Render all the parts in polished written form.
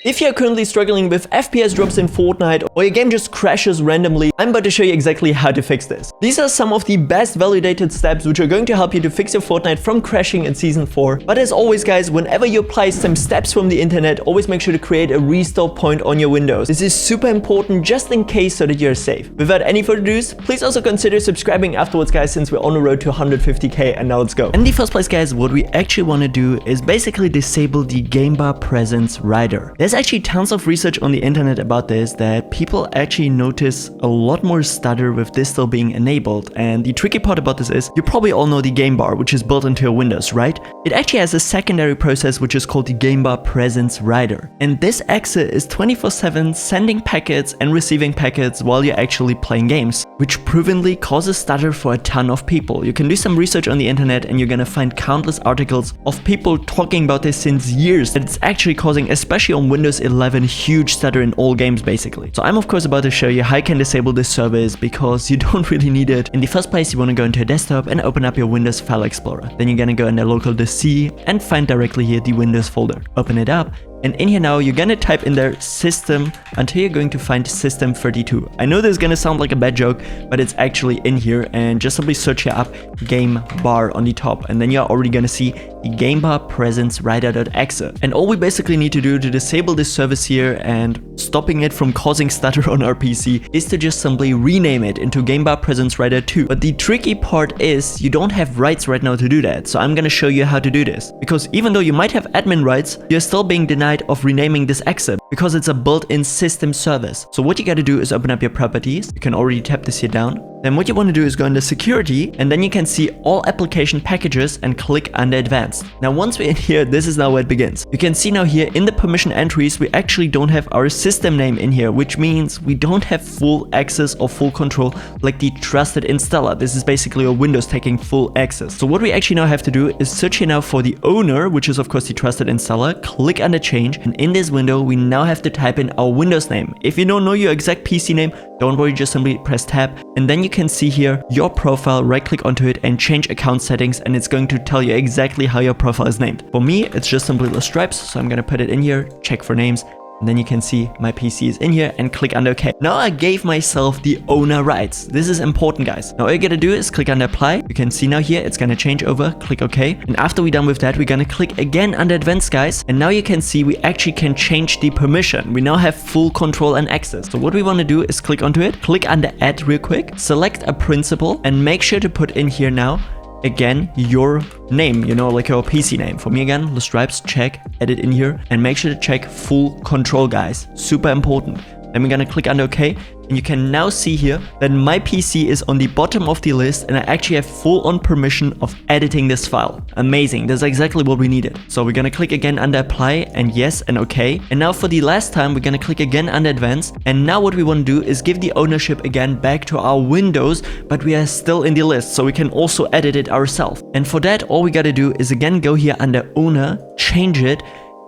If you're currently struggling with FPS drops in Fortnite or your game just crashes randomly, I'm about to show you exactly how to fix this. These are some of the best validated steps which are going to help you to fix your Fortnite from crashing in Season 4. But as always guys, whenever you apply some steps from the internet, always make sure to create a restore point on your Windows. This is super important just in case so that you're safe. Without any further ado, please also consider subscribing afterwards guys, since we're on the road to 150k, and now let's go. In the first place guys, what we actually want to do is basically disable the game bar presence rider. There's actually tons of research on the internet about this, that people actually notice a lot more stutter with this still being enabled. And the tricky part about this is, you probably all know the game bar, which is built into your Windows, right? It actually has a secondary process which is called the game bar presence rider. And this exit is 24/7 sending packets and receiving packets while you're actually playing games, which provenly causes stutter for a ton of people. You can do some research on the internet and you're gonna find countless articles of people talking about this since years, that it's actually causing, especially on Windows 11, huge stutter in all games basically. So I'm of course about to show you how you can disable this service, because you don't really need it. In the first place, you want to go into your desktop and open up your Windows File Explorer. Then you're gonna go into local C and find directly here the Windows folder. Open it up. And in here now, you're gonna type in there system until you're going to find system32. I know this is gonna sound like a bad joke, but it's actually in here, and just simply search here up game bar on the top, and then you're already gonna see the game bar presence rider.exe. And all we basically need to do to disable this service here and stopping it from causing stutter on our PC is to just simply rename it into game bar presence rider 2. But the tricky part is you don't have rights right now to do that. So I'm gonna show you how to do this, because even though you might have admin rights, you're still being denied of renaming this exit because it's a built-in system service. So what you gotta do is open up your properties. You can already tap this here down. Then what you want to do is go into security, and then you can see all application packages and click under advanced. Now once we're in here, this is now where it begins. You can see now here in the permission entries, we actually don't have our system name in here, which means we don't have full access or full control like the TrustedInstaller. This is basically your Windows taking full access. So what we actually now have to do is search here now for the owner, which is of course the TrustedInstaller, click under change, and in this window we now have to type in our Windows name. If you don't know your exact PC name, don't worry, just simply press tab, and then you can see here your profile, right click onto it and change account settings, and it's going to tell you exactly how your profile is named. For me, it's just simply the stripes, so I'm gonna put it in here, check for names, and then you can see my PC is in here, and click under OK. Now I gave myself the owner rights. This is important guys. Now all you gotta do is click under apply. You can see now here it's gonna change over, click OK. And after we're done with that, we're gonna click again under advanced guys, and now you can see we actually can change the permission. We now have full control and access. So what we want to do is click onto it, click under add real quick, select a principal, and make sure to put in here now again your name, you know, like your PC name. For me again, the stripes, check, edit in here, and make sure to check full control guys, super important. Then we're gonna click under OK, and you can now see here that my PC is on the bottom of the list, and I actually have full on permission of editing this file. Amazing, that's exactly what we needed. So we're gonna click again under apply, and yes, and OK. And now for the last time, we're gonna click again under advanced, and now what we want to do is give the ownership again back to our Windows, but we are still in the list, so we can also edit it ourselves. And for that, all we gotta do is again go here under owner, change it,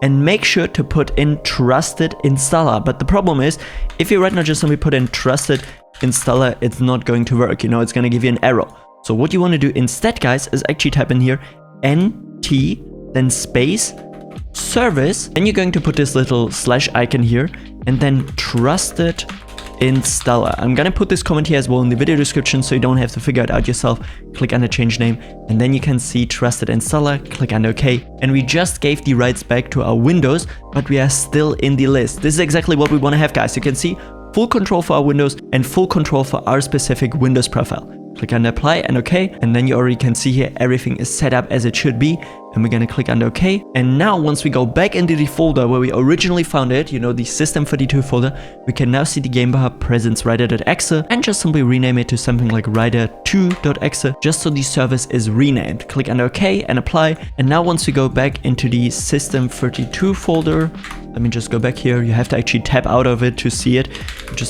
and make sure to put in TrustedInstaller. But the problem is, if you right now just simply put in TrustedInstaller, it's not going to work, you know, it's going to give you an error. So what you want to do instead guys is actually type in here NT, then space, service, and you're going to put this little slash icon here, and then TrustedInstaller. I'm gonna put this comment here as well in the video description, so you don't have to figure it out yourself. Click under change name, and then you can see TrustedInstaller, click under OK. And we just gave the rights back to our Windows, but we are still in the list. This is exactly what we want to have guys. You can see full control for our Windows and full control for our specific Windows profile. Click under apply and OK, and then you already can see here everything is set up as it should be, and we're gonna click under OK. And now once we go back into the folder where we originally found it, you know, the system32 folder, we can now see the game bar presence rider.exe, and just simply rename it to something like rider2.exe, just so the service is renamed. Click under OK and apply. And now once we go back into the system32 folder, let me just go back here. You have to actually tap out of it to see it.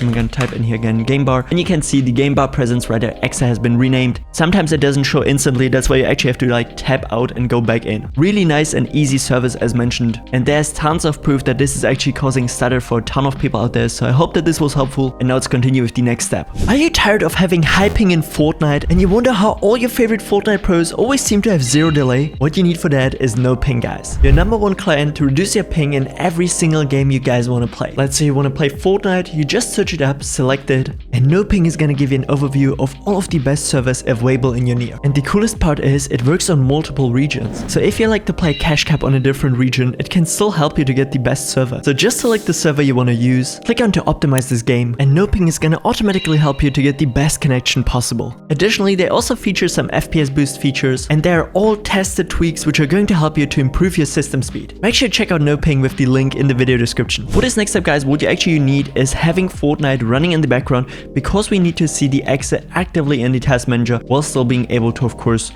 I'm gonna type in here again game bar, and you can see the game bar presence rider.exe has been renamed. Sometimes it doesn't show instantly, that's why you actually have to like tap out and go back in. Really nice and easy service as mentioned, and there's tons of proof that this is actually causing stutter for a ton of people out there, so I hope that this was helpful. And now let's continue with the next step. Are you tired of having high ping in Fortnite and you wonder how all your favorite Fortnite pros always seem to have zero delay? What you need for that is no ping guys, your #1 client to reduce your ping in every single game you guys want to play. Let's say you want to play Fortnite, you just search it up, select it, and NoPing is gonna give you an overview of all of the best servers available in your near. And the coolest part is it works on multiple regions. So if you like to play cash cap on a different region, it can still help you to get the best server. So just select the server you want to use, click on to optimize this game, and NoPing is gonna automatically help you to get the best connection possible. Additionally, they also feature some FPS boost features, and they are all tested tweaks which are going to help you to improve your system speed. Make sure to check out NoPing with the link in the video description. For this next step, guys, what you actually need is having Fortnite running in the background, because we need to see the exe actively in the task manager while still being able to, of course,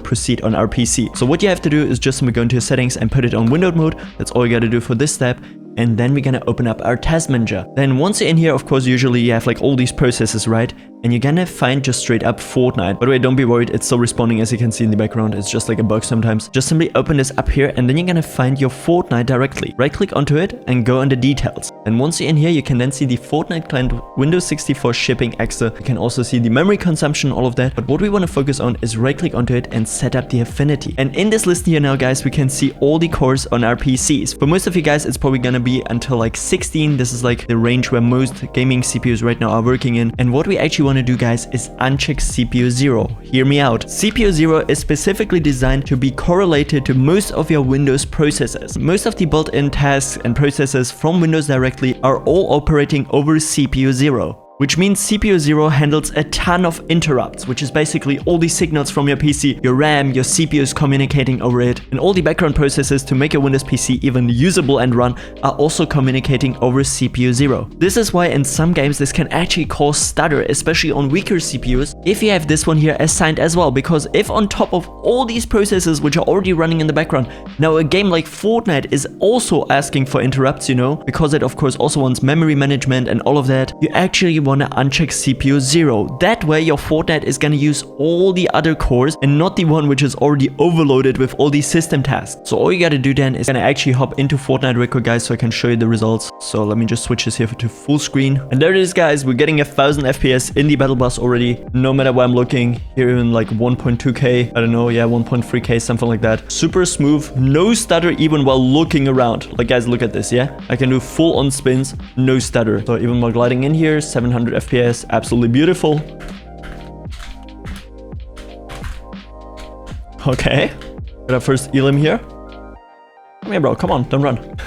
proceed on our PC. So what you have to do is just go into your settings and put it on windowed mode. That's all you gotta do for this step. And then we're gonna open up our task manager. Then once you're in here, of course, usually you have like all these processes, right? And you're gonna find just straight up Fortnite. By the way, don't be worried, it's still responding as you can see in the background. It's just like a bug sometimes. Just simply open this up here, and then you're gonna find your Fortnite directly. Right click onto it and go under details. And once you're in here, you can then see the Fortnite client Windows 64 shipping exe. You can also see the memory consumption, all of that. But what we wanna focus on is right click onto it and set up the affinity. And in this list here now, guys, we can see all the cores on our PCs. For most of you guys, it's probably gonna be until like 16. This is like the range where most gaming CPUs right now are working in. And what we actually want to do, guys, is uncheck CPU 0. Hear me out. CPU 0 is specifically designed to be correlated to most of your Windows processes. Most of the built-in tasks and processes from Windows directly are all operating over CPU 0. Which means CPU 0 handles a ton of interrupts, which is basically all the signals from your PC, your RAM, your CPU is communicating over it, and all the background processes to make your Windows PC even usable and run are also communicating over CPU 0. This is why in some games this can actually cause stutter, especially on weaker CPUs, if you have this one here assigned as well, because if on top of all these processes which are already running in the background, now a game like Fortnite is also asking for interrupts, because it of course also wants memory management and all of that, you actually want to uncheck CPU 0. That way your Fortnite is going to use all the other cores and not the one which is already overloaded with all these system tasks. So all you got to do then is going to actually hop into Fortnite real quick, guys, so I can show you the results. So let me just switch this here to full screen. And there it is, guys. We're getting 1000 FPS in the battle bus already. No matter where I'm looking, here in like 1.2K, I don't know, yeah, 1.3K, something like that. Super smooth, no stutter even while looking around. Like, guys, look at this, yeah? I can do full on spins, no stutter. So even while gliding in here, 700 FPS, absolutely beautiful. Okay, got our first elim here. Come here, bro, come on, don't run.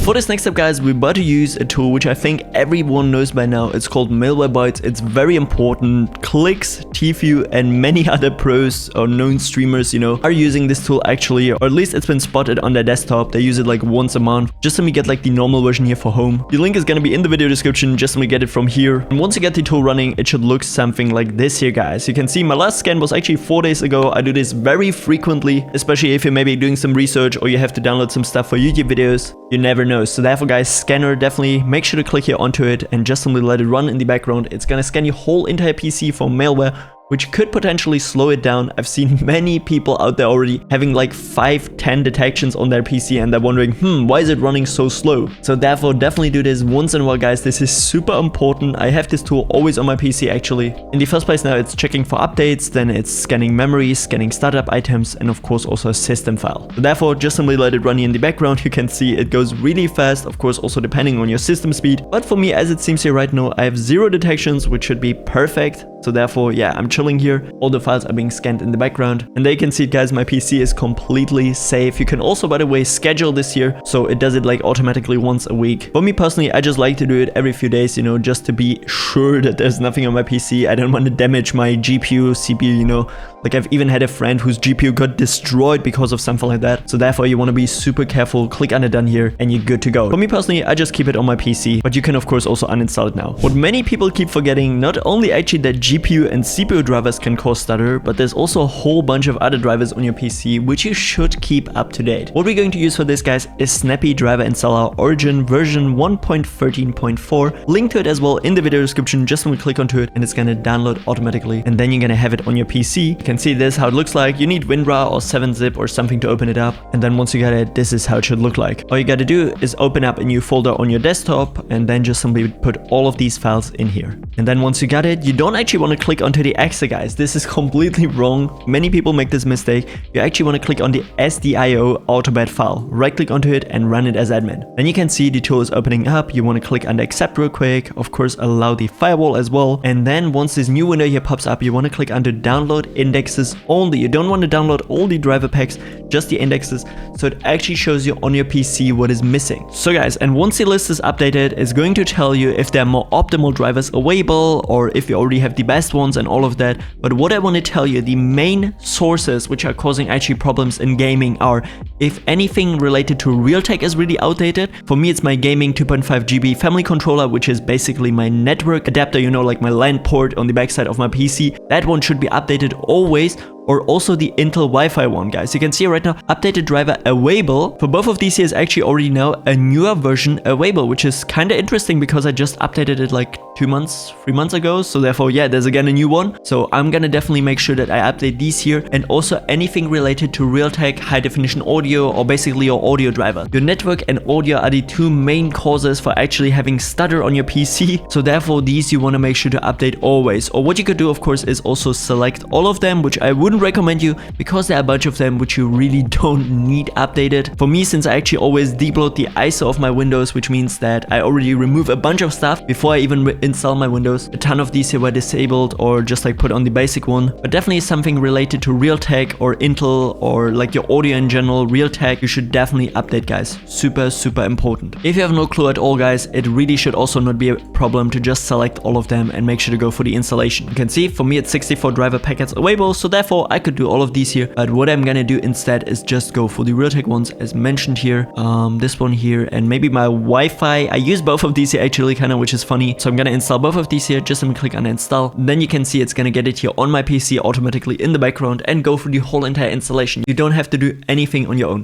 For this next step, guys, we're about to use a tool which I think everyone knows by now. It's called Malwarebytes. It's very important. Clicks, TView, and many other pros or known streamers, are using this tool actually, or at least it's been spotted on their desktop. They use it like once a month. Just let me get like the normal version here for home. The link is gonna be in the video description. Just let me get it from here. And once you get the tool running, it should look something like this here, guys. You can see my last scan was actually 4 days ago. I do this very frequently, especially if you're maybe doing some research or you have to download some stuff for YouTube videos. You never know. So therefore, guys, scanner, definitely make sure to click here onto it and just simply let it run in the background. It's gonna scan your whole entire PC for malware, which could potentially slow it down. I've seen many people out there already having like 5-10 detections on their PC, and they're wondering, why is it running so slow? So therefore, definitely do this once in a while, guys. This is super important. I have this tool always on my PC actually. In the first place now, it's checking for updates, then it's scanning memory, scanning startup items, and of course also a system file. So therefore, just simply let it run in the background. You can see it goes really fast, of course also depending on your system speed. But for me, as it seems here right now, I have 0 detections, which should be perfect. So therefore, yeah, I'm chilling here. All the files are being scanned in the background. And there you can see it, guys, my PC is completely safe. You can also, by the way, schedule this here. So it does it like automatically once a week. For me personally, I just like to do it every few days, just to be sure that there's nothing on my PC. I don't want to damage my GPU, CPU, Like I've even had a friend whose GPU got destroyed because of something like that. So therefore, you want to be super careful. Click on done here and you're good to go. For me personally, I just keep it on my PC, but you can of course also uninstall it now. What many people keep forgetting, not only actually that GPU and CPU drivers can cause stutter, but there's also a whole bunch of other drivers on your PC which you should keep up to date. What we're going to use for this, guys, is Snappy Driver Installer Origin version 1.13.4. Link to it as well in the video description. Just when we click onto it and it's gonna download automatically, and then you're gonna have it on your PC. You can see this how it looks like. You need WinRAR or 7-zip or something to open it up, and then once you got it, this is how it should look like. All you gotta do is open up a new folder on your desktop and then just simply put all of these files in here. And then once you got it, you don't actually want to click onto the exit, guys. This is completely wrong. Many people make this mistake. You actually want to click on the SDIO Autobed file, right click onto it and run it as admin. Then you can see the tool is opening up. You want to click on accept real quick, of course allow the firewall as well, and then once this new window here pops up, you want to click on the download indexes only. You don't want to download all the driver packs, just the indexes, so it actually shows you on your PC what is missing. So guys, and once the list is updated, it's going to tell you if there are more optimal drivers available or if you already have the best ones and all of that. But what I want to tell you, the main sources which are causing actually problems in gaming are if anything related to Realtek is really outdated. For me, it's my gaming 2.5 GB family controller, which is basically my network adapter, you know, like my LAN port on the backside of my PC. That one should be updated always, or also the Intel Wi-Fi one, guys. You can see right now, updated driver available. For both of these here is actually already now a newer version available, which is kind of interesting because I just updated it like 3 months ago. So therefore, yeah, there's again a new one. So I'm gonna definitely make sure that I update these here, and also anything related to Realtek high definition audio, or basically your audio driver. Your network and audio are the two main causes for actually having stutter on your PC. So therefore, these you want to make sure to update always. Or what you could do, of course, is also select all of them, which I wouldn't recommend you because there are a bunch of them which you really don't need updated. For me, since I actually always debloat the ISO of my Windows, which means that I already remove a bunch of stuff before I even install my Windows. A ton of these here were disabled or just like put on the basic one, but definitely something related to Realtek or Intel or like your audio in general, Realtek, you should definitely update, guys. Super important. If you have no clue at all, guys, it really should also not be a problem to just select all of them and make sure to go for the installation. You can see for me it's 64 driver packets available, so therefore I could do all of these here, but what I'm gonna do instead is just go for the Realtek ones as mentioned here, this one here, and maybe my Wi-Fi. I use both of these here actually kind of, which is funny. So I'm gonna install both of these here. Just let me click on install. Then you can see it's gonna get it here on my PC automatically in the background and go through the whole entire installation. You don't have to do anything on your own.